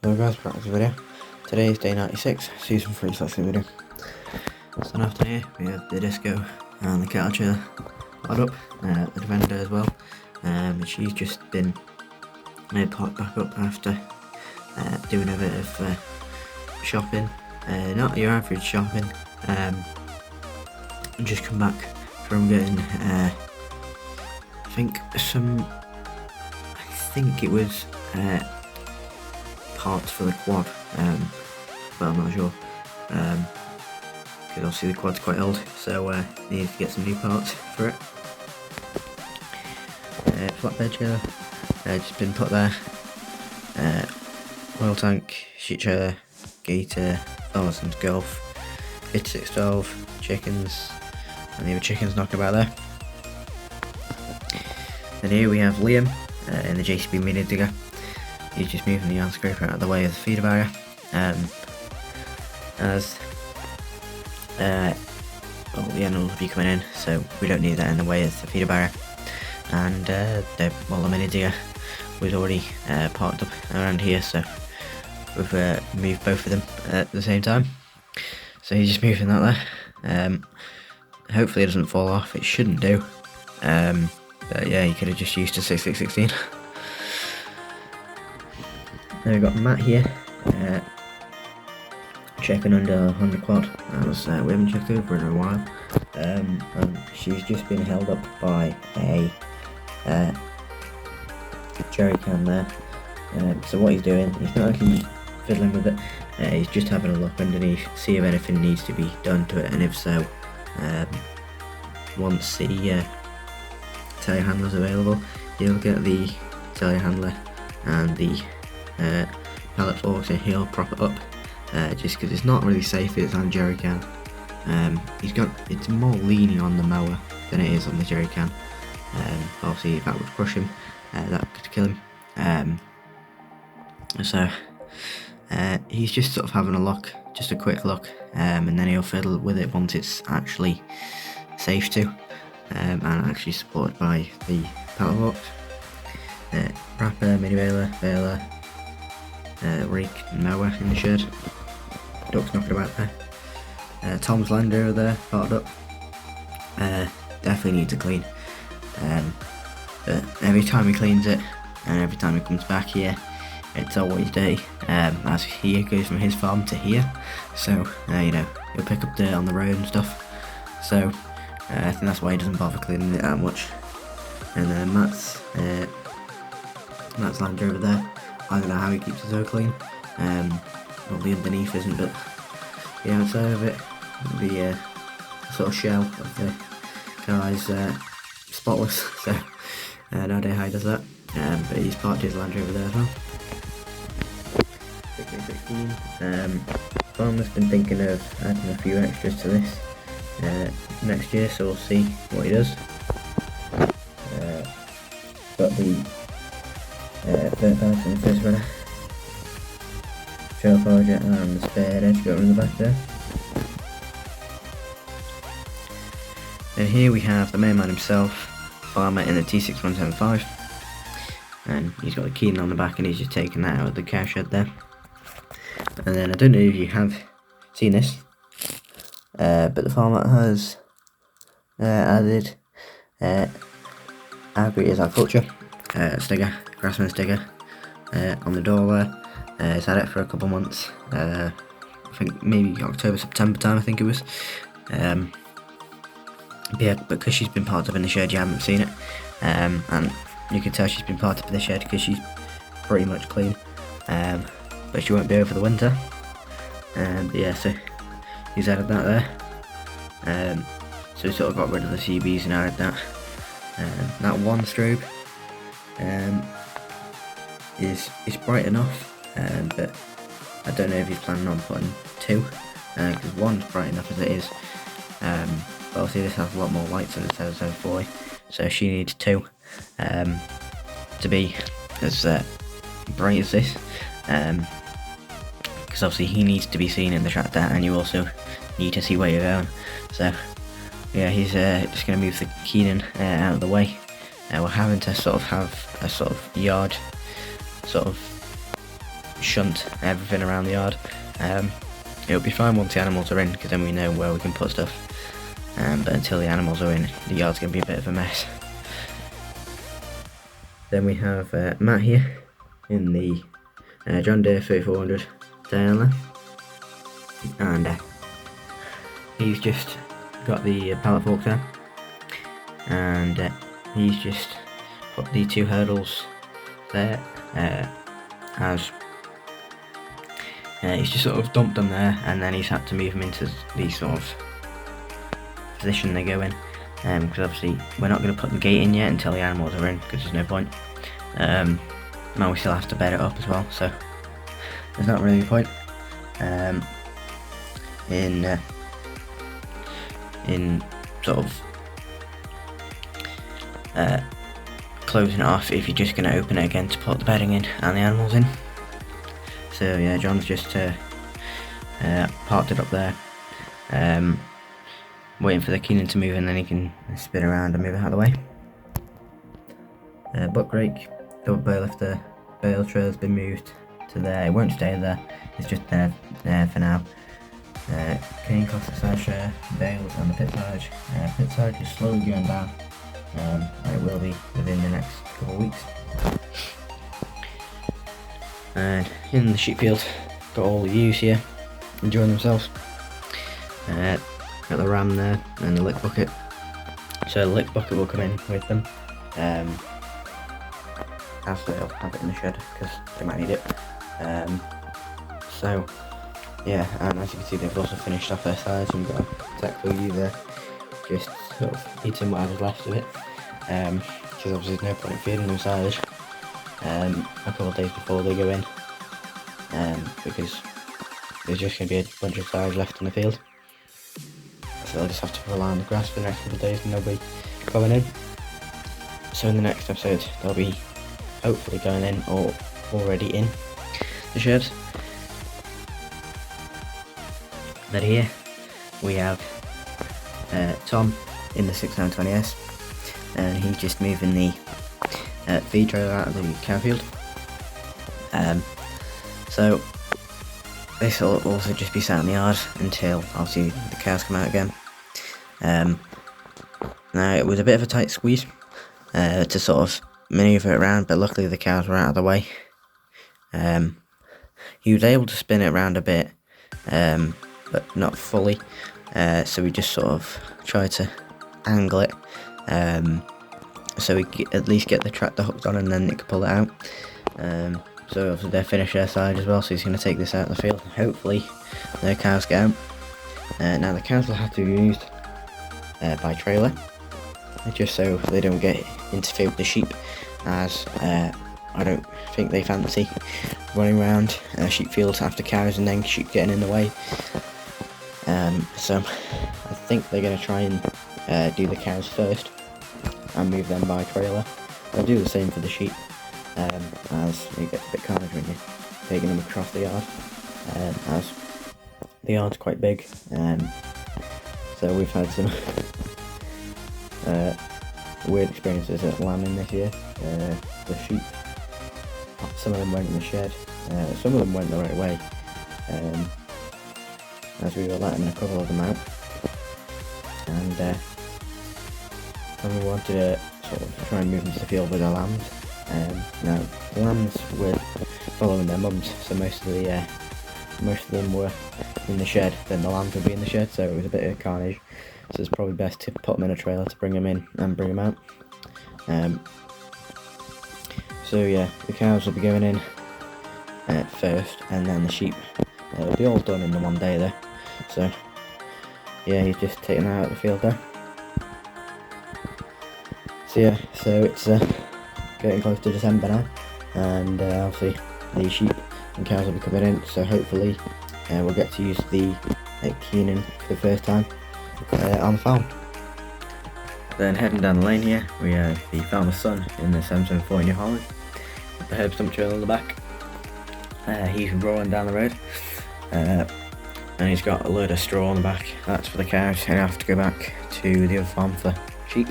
Hello guys, back with a video. Today is day 96, season 3, so let's see the video. So after here, we have the disco and the kettle chair pod up, the defender as well. She's just been popped back up after doing a bit of shopping. Not your average shopping. Just come back from getting I think it was parts for the quad, but I'm not sure, because obviously the quad's quite old, so need to get some new parts for it. Flatbed chair, just been put there. Oil tank, sheet chair, gator, farmers and golf, 5612, chickens, and the other chickens knocking about there. And here we have Liam in the JCB mini digger. He's just moving the yarn scraper out of the way of the feeder barrier, as the animals will be coming in, so we don't need that in the way of the feeder barrier. And the mini digger was already parked up around here, so we've moved both of them at the same time. So he's just moving that there. Hopefully it doesn't fall off, it shouldn't do. But yeah, you could have just used a 6616. Then we've got Matt here, checking under Honda Quad, as we haven't checked over in a while, and she's just been held up by a jerry can there. So what he's doing, he's not actually fiddling with it, he's just having a look underneath, see if anything needs to be done to it, and if so, once the telehandler's available, he'll get the telehandler and the pallet forks and he'll prop it up, just because it's not really safe. It's on a jerry can. It's more leaning on the mower than it is on the jerry can. Obviously if that would crush him, that could kill him. So he's just sort of having a look, just a quick look, and then he'll fiddle with it once it's actually safe to, and actually supported by the pallet forks. Wrapper, mini baler, rake and mower in the shed. Duck's knocking about there. Tom's Land Rover there, parked up. Definitely needs a clean. But every time he cleans it, and every time he comes back here, it's always dirty. As he goes from his farm to here, so he'll pick up dirt on the road and stuff. So I think that's why he doesn't bother cleaning it that much. And then Matt's Land Rover there. I don't know how he keeps it so clean. Well, the underneath isn't, but the outside of it, the sort of shell of the car is spotless. So no idea how he does that. But he's parked his Land Rover there as well. 1616. Farmer's been thinking of adding a few extras to this next year, so we'll see what he does. Got the third person first runner, trail project, and the spare edge got in the back there. And here we have the main man himself, Farmer in the T6175, and he's got the Keenan on the back, and he's just taken that out of the cow shed there. And then I don't know if you have seen this, but the farmer has added Agri is our culture sticker, Grassman sticker, on the door there. He's had it for a couple months, I think maybe October, September time I think it was. Yeah, because she's been parked up in the shed, you haven't seen it, and you can tell she's been parked up in the shed because she's pretty much clean, but she won't be over the winter. Yeah, so he's added that there. So he sort of got rid of the CBs and added that. That one strobe is bright enough, but I don't know if he's planning on putting two, because one's bright enough as it is. But obviously this has a lot more lights on it instead of zone 40, so she needs two to be as bright as this, because obviously he needs to be seen in the tractor, and you also need to see where you're going. So yeah, he's just going to move the Keenan out of the way. We're having to sort of have a sort of yard sort of shunt everything around the yard. It'll be fine once the animals are in, because then we know where we can put stuff. But until the animals are in, the yard's going to be a bit of a mess. Then we have Matt here in the John Deere 3400 telehandler, and he's just got the pallet fork there, and he's just put the 2 hurdles there, as he's just sort of dumped them there, and then he's had to move them into the sort of position they go in, because obviously we're not going to put the gate in yet until the animals are in, because there's no point. Now we still have to bed it up as well, so there's not really a point in sort of closing it off if you're just going to open it again to put the bedding in and the animals in. So yeah, John's just parked it up there, waiting for the Keenan to move, and then he can spin around and move it out of the way. Buck rake, double bale lifter, bale trailer's been moved to there. It won't stay there, it's just there for now. Cane classic side share, bales on the pit side. Pit side is slowly going down, and it will be within the next couple of weeks. And in the sheep field, got all the ewes here enjoying themselves. Got the ram there and the lick bucket, so the lick bucket will come in with them, as they'll have it in the shed because they might need it. So yeah, and as you can see, they've also finished off their sides, and we've got a tactical ewe there just sort of eating whatever's left of it, because obviously there's no point in feeding them silage a couple of days before they go in, because there's just going to be a bunch of silage left in the field, so they'll just have to rely on the grass for the next couple of days and they'll be going in. So in the next episode they'll be hopefully going in or already in the sheds. Then here we have Tom in the 6920S, and he's just moving the feed trailer out of the cow field. So this will also just be sat in the yard until obviously the cows come out again. Now it was a bit of a tight squeeze to sort of manoeuvre it around, but luckily the cows were out of the way. He was able to spin it around a bit, but not fully, so we just sort of tried to angle it, so we could at least get the tractor hooked on and then it could pull it out. So obviously they finished their side as well, so he's going to take this out of the field. Hopefully the cows get out. Now the cows will have to be used by trailer, just so they don't get interfered with the sheep, as I don't think they fancy running around sheep fields after cows and then sheep getting in the way. So I think they're going to try and do the cows first and move them by trailer. They'll do the same for the sheep, as it gets a bit carnage when you're taking them across the yard, as the yard's quite big, so we've had some weird experiences at lambing this year. The sheep, some of them went in the shed, some of them went the right way, as we were letting a couple of them out, and we wanted to sort of try and move them to the field with our lambs. Now the lambs were following their mums, so most of them were in the shed, then the lambs would be in the shed, so it was a bit of carnage. So it's probably best to put them in a trailer to bring them in and bring them out. So yeah, the cows will be going in first, and then the sheep. It'll be all done in the one day there. So yeah, he's just taking that out of the field there. So yeah, so it's getting close to December now, and obviously the sheep and cows will be coming in, so hopefully we'll get to use the Keenan for the first time on the farm. Then heading down the lane here, we have the farmer's son in the 7740 New Holland with the herb stump trailer on the back. He's rolling down the road, and he's got a load of straw on the back. That's for the cows, and I have to go back to the other farm for sheep,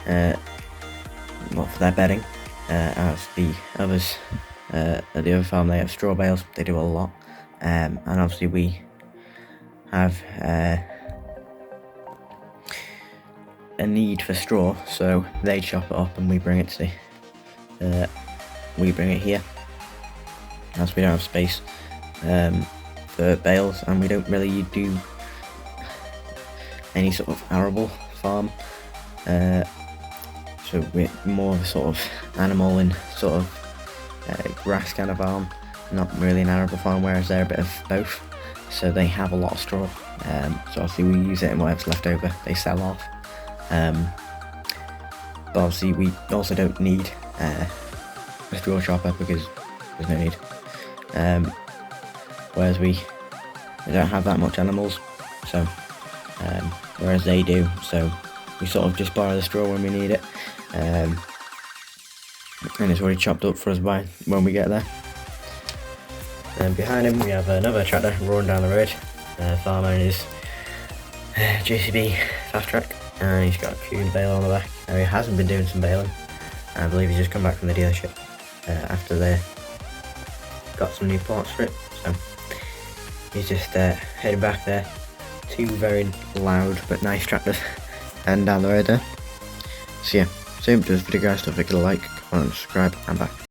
well, for their bedding, as the others At the other farm they have straw bales, they do a lot, and obviously we have a need for straw, so they chop it up and we bring it to here, as we don't have space for bales, and we don't really do any sort of arable farm, so we're more of a sort of animal and sort of grass kind of farm, not really an arable farm, whereas they're a bit of both. So they have a lot of straw, so obviously we use it, and whatever's left over they sell off. But obviously we also don't need a straw chopper because there's no need. Whereas we don't have that much animals, so whereas they do, so we sort of just borrow the straw when we need it, and it's already chopped up for us by when we get there. And behind him we have another tractor roaring down the road. Farmer and his JCB fast track, and he's got a Kuhn bale on the back. Now he hasn't been doing some baling. I believe he's just come back from the dealership after they got some new parts for it. So he's just heading back there. Two very loud but nice tractors and down the road there. So yeah, so if this video guys, don't forget to like, comment, subscribe, and bye.